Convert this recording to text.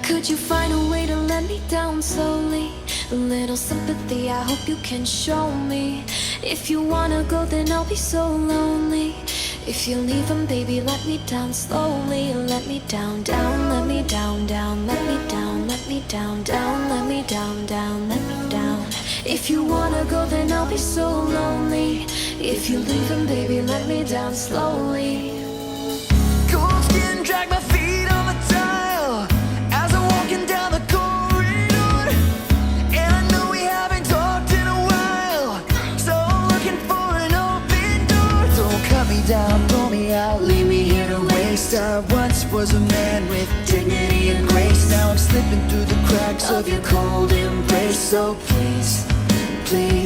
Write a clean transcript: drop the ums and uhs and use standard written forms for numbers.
Could you find a way to let me down slowly? A little sympathy, I hope you can show me. If you wanna go, then I'll be so lonely. If you leave him, baby, let me down slowly. Let me down, down, let me down, down, let me down, let me down, down, let me down, down, let me down. If you wanna go, then I'll be so lonely. If you leave him, baby, let me down slowly. Cold skin, drag my feet on the tile as I'm walking down the corridor. And I know we haven't talked in a while, so I'm looking for an open door. Don't cut me down, pull me out, leave me here to waste. I once was a man with dignity and grace. Now I'm slipping through the cracks of your cold embrace. So please, please